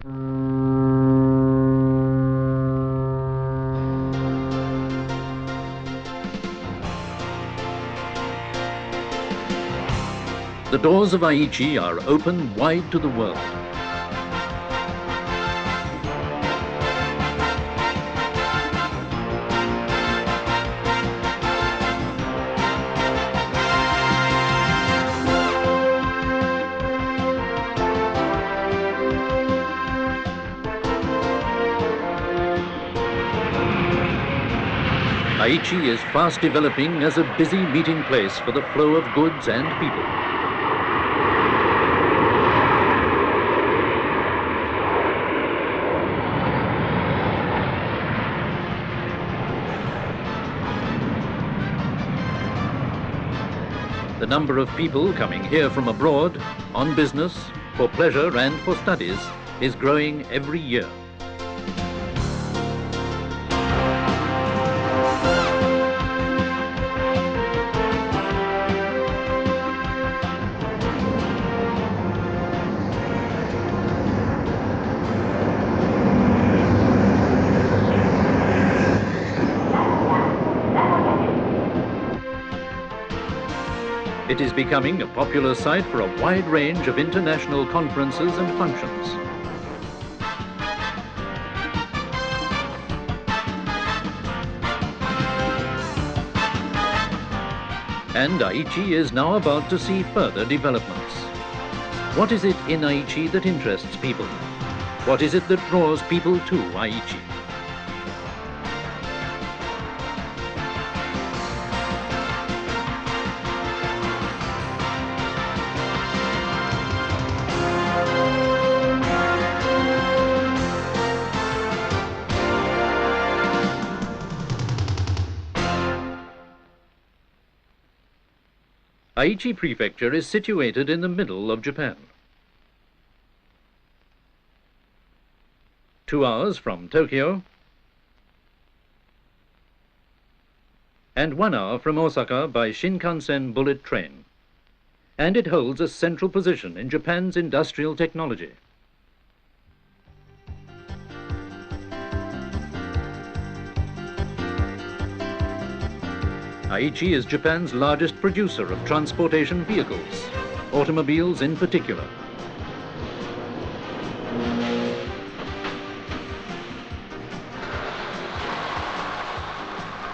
The doors of Aichi are open wide to the world. Aichi is fast developing as a busy meeting place for the flow of goods and people. The number of people coming here from abroad, on business, for pleasure and for studies, is growing every year. It is becoming a popular site for a wide range of international conferences and functions. And Aichi is now about to see further developments. What is it in Aichi that interests people? What is it that draws people to Aichi? Aichi Prefecture is situated in the middle of Japan. 2 hours from Tokyo and 1 hour from Osaka by Shinkansen bullet train. And it holds a central position in Japan's industrial technology. Aichi is Japan's largest producer of transportation vehicles, automobiles in particular.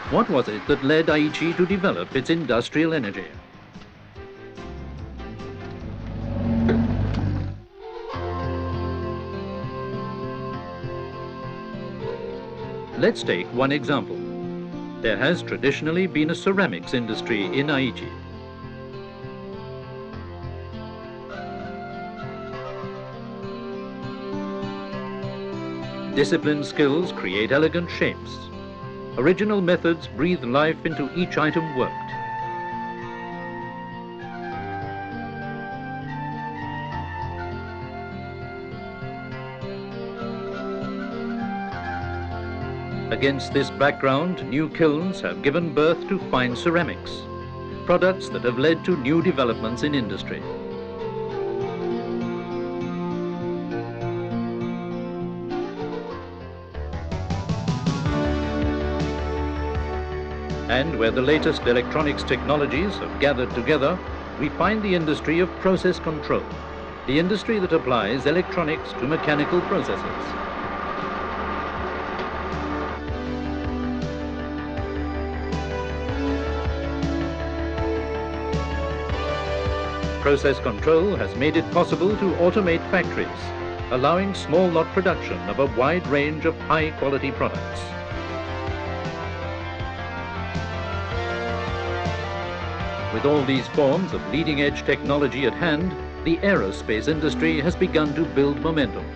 What was it that led Aichi to develop its industrial energy? Let's take one example. There has traditionally been a ceramics industry in Aichi. Disciplined skills create elegant shapes. Original methods breathe life into each item worked. Against this background, new kilns have given birth to fine ceramics, products that have led to new developments in industry. And where the latest electronics technologies have gathered together, we find the industry of process control, the industry that applies electronics to mechanical processes. Process control has made it possible to automate factories, allowing small lot production of a wide range of high-quality products. With all these forms of leading-edge technology at hand, the aerospace industry has begun to build momentum.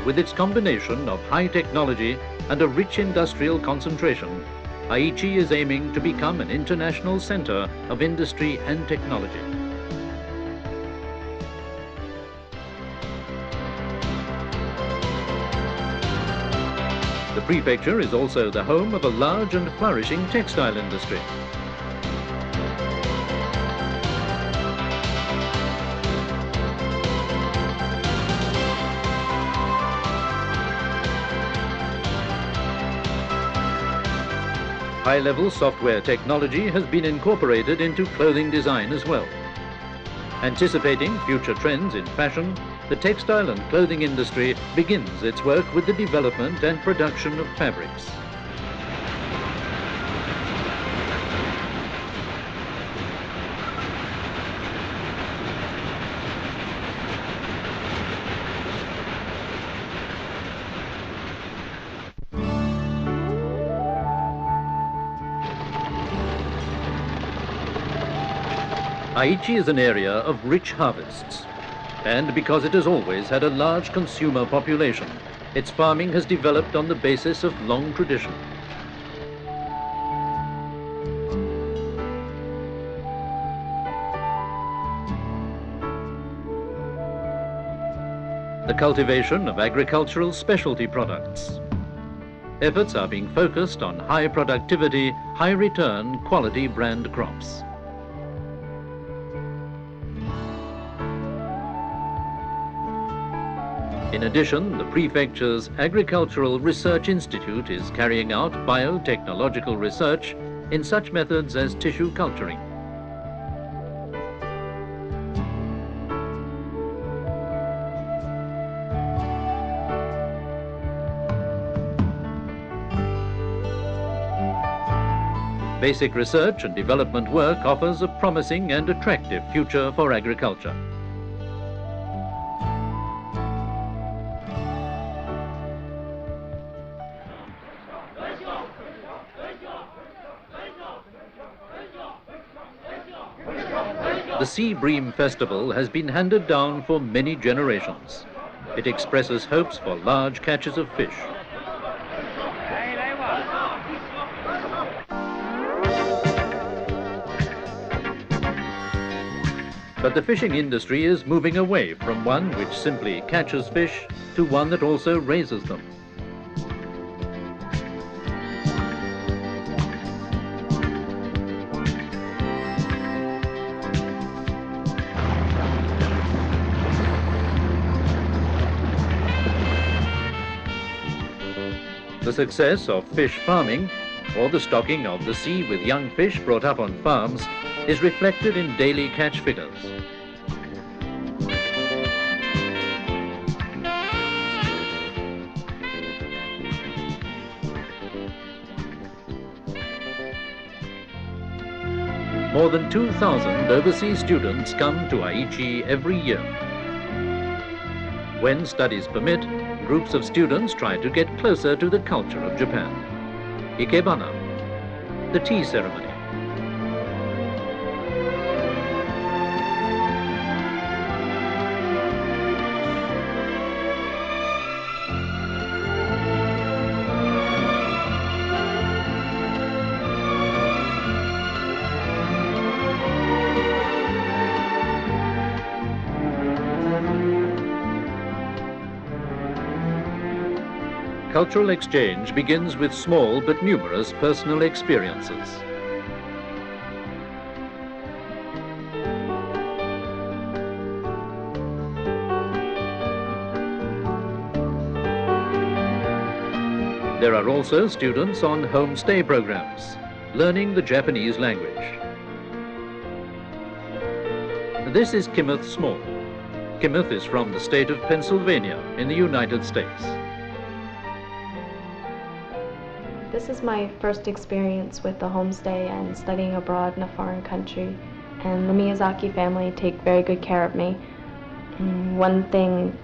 With its combination of high technology and a rich industrial concentration, Aichi is aiming to become an international center of industry and technology. The prefecture is also the home of a large and flourishing textile industry. High-level software technology has been incorporated into clothing design as well. Anticipating future trends in fashion, the textile and clothing industry begins its work with the development and production of fabrics. Aichi is an area of rich harvests, and because it has always had a large consumer population, its farming has developed on the basis of long tradition. The cultivation of agricultural specialty products. Efforts are being focused on high productivity, high return, quality brand crops. In addition, the prefecture's Agricultural Research Institute is carrying out biotechnological research in such methods as tissue culturing. Basic research and development work offers a promising and attractive future for agriculture. The Seabream Festival has been handed down for many generations. It expresses hopes for large catches of fish. But the fishing industry is moving away from one which simply catches fish to one that also raises them. The success of fish farming, or the stocking of the sea with young fish brought up on farms, is reflected in daily catch figures. More than 2,000 overseas students come to Aichi every year. When studies permit, groups of students try to get closer to the culture of Japan. Ikebana, the tea ceremony. Cultural exchange begins with small but numerous personal experiences. There are also students on homestay programs, learning the Japanese language. This is Kenneth Small. Kenneth is from the state of Pennsylvania in the United States. This is my first experience with the homestay and studying abroad in a foreign country, and the Miyazaki family take very good care of me. One thing,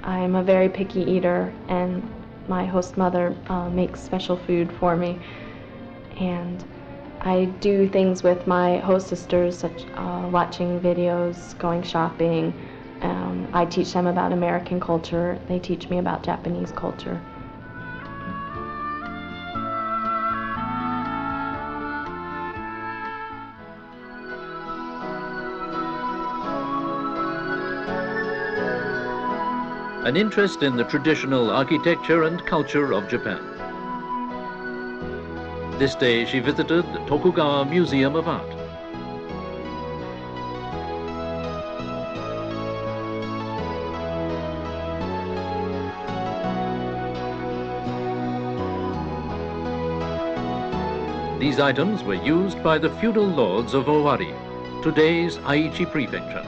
I'm a very picky eater, and my host mother makes special food for me, and I do things with my host sisters, such watching videos, going shopping. I teach them about American culture, they teach me about Japanese culture. An interest in the traditional architecture and culture of Japan. This day she visited the Tokugawa Museum of Art. These items were used by the feudal lords of Owari, today's Aichi Prefecture.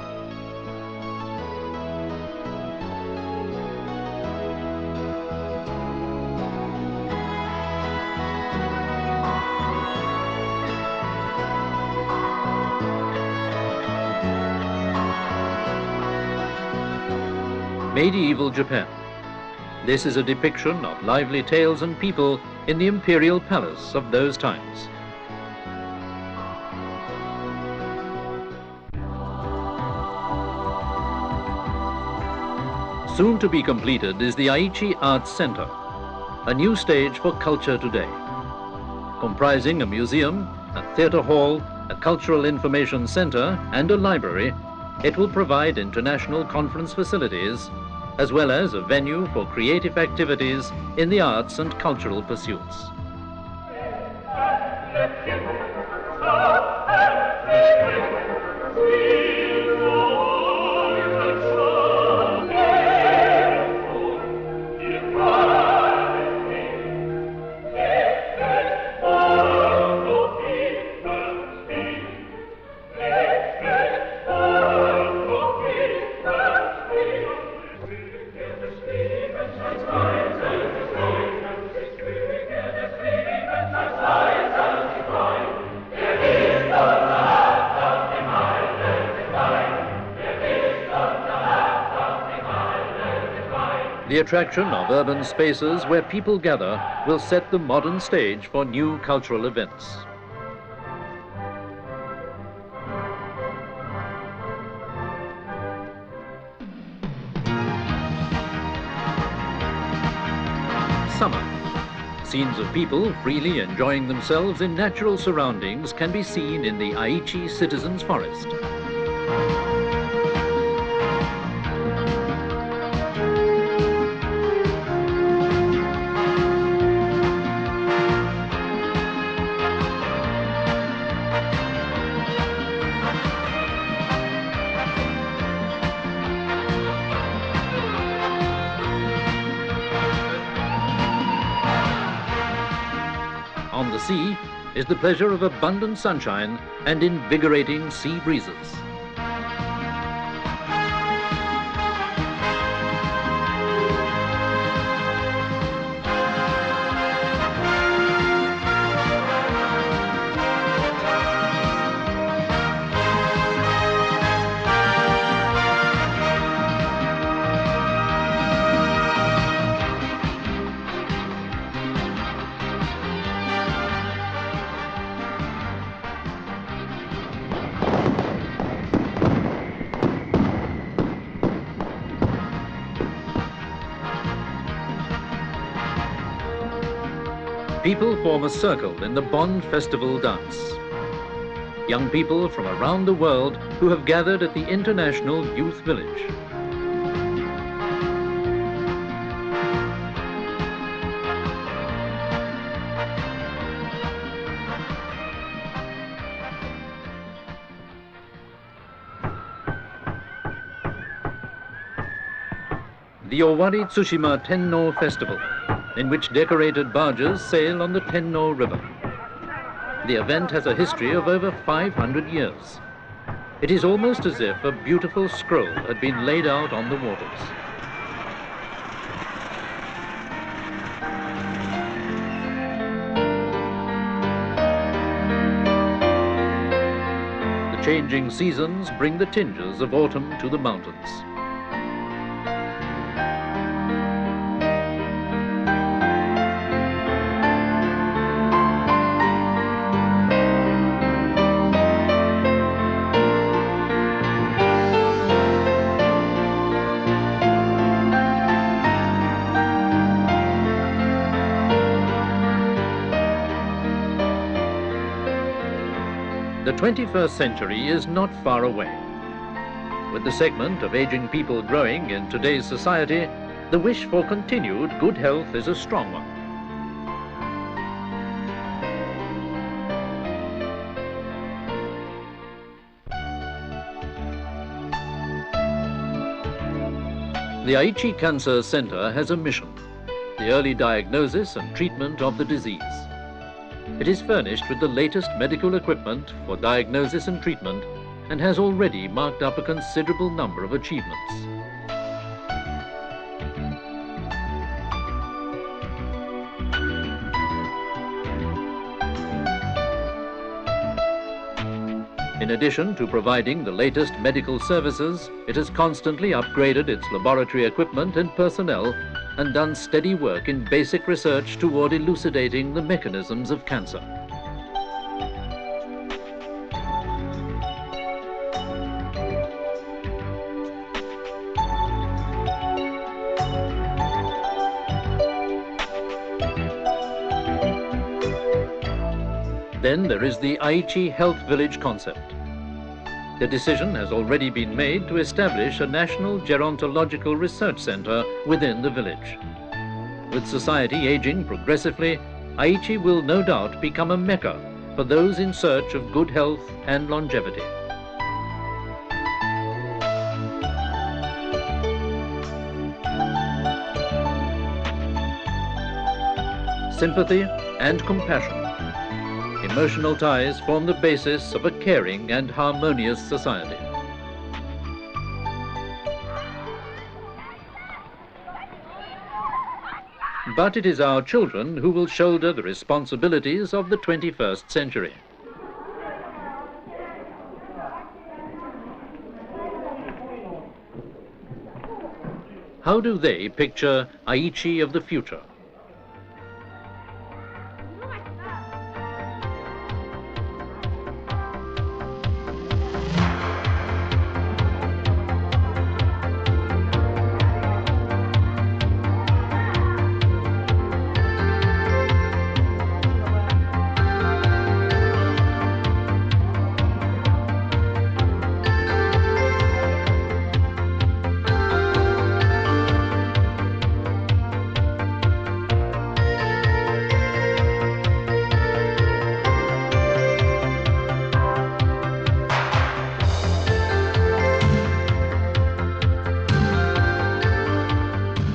Medieval Japan. This is a depiction of lively tales and people in the imperial palace of those times. Soon to be completed is the Ihe Art Center, a new stage for culture today. Comprising a museum, a theater hall, a cultural information center, and a library, it will provide international conference facilities, as well as a venue for creative activities in the arts and cultural pursuits. The attraction of urban spaces where people gather will set the modern stage for new cultural events. Summer. Scenes of people freely enjoying themselves in natural surroundings can be seen in the Aichi Citizens Forest. On the sea is the pleasure of abundant sunshine and invigorating sea breezes. People form a circle in the Bond Festival dance. Young people from around the world who have gathered at the International Youth Village. The Owari Tsushima Tenno Festival, in which decorated barges sail on the Tenno River. The event has a history of over 500 years. It is almost as if a beautiful scroll had been laid out on the waters. The changing seasons bring the tinges of autumn to the mountains. The 21st century is not far away. With the segment of aging people growing in today's society, the wish for continued good health is a strong one. The Aichi Cancer Center has a mission: the early diagnosis and treatment of the disease. It is furnished with the latest medical equipment for diagnosis and treatment and has already marked up a considerable number of achievements. In addition to providing the latest medical services, it has constantly upgraded its laboratory equipment and personnel and done steady work in basic research toward elucidating the mechanisms of cancer. Then there is the Aichi Health Village concept. The decision has already been made to establish a national gerontological research center within the village. With society aging progressively, Aichi will no doubt become a mecca for those in search of good health and longevity. Sympathy and compassion. Emotional ties form the basis of a caring and harmonious society. But it is our children who will shoulder the responsibilities of the 21st century. How do they picture Aichi of the future?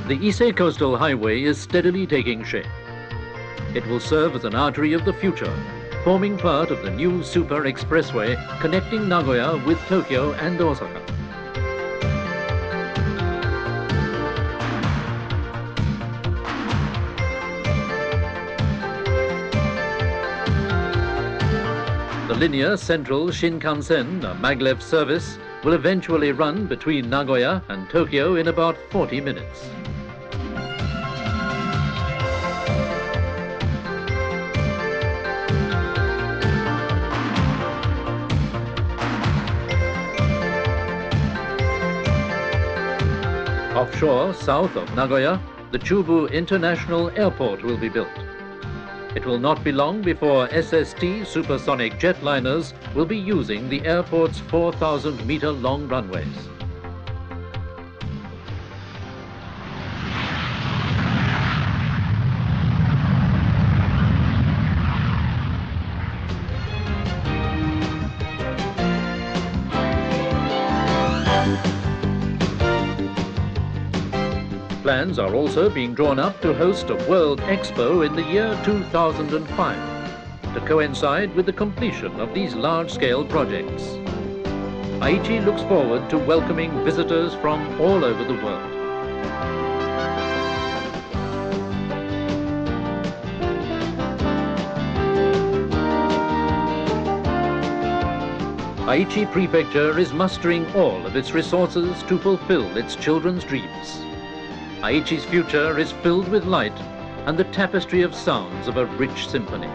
The Ise Coastal Highway is steadily taking shape. It will serve as an artery of the future, forming part of the new super expressway connecting Nagoya with Tokyo and Osaka. The linear Central Shinkansen, a maglev service, will eventually run between Nagoya and Tokyo in about 40 minutes. Offshore, south of Nagoya, the Chubu International Airport will be built. It will not be long before SST supersonic jetliners will be using the airport's 4,000-meter long runways. Plans are also being drawn up to host a World Expo in the year 2005 to coincide with the completion of these large-scale projects. Aichi looks forward to welcoming visitors from all over the world. Aichi Prefecture is mustering all of its resources to fulfill its children's dreams. Aichi's future is filled with light and the tapestry of sounds of a rich symphony.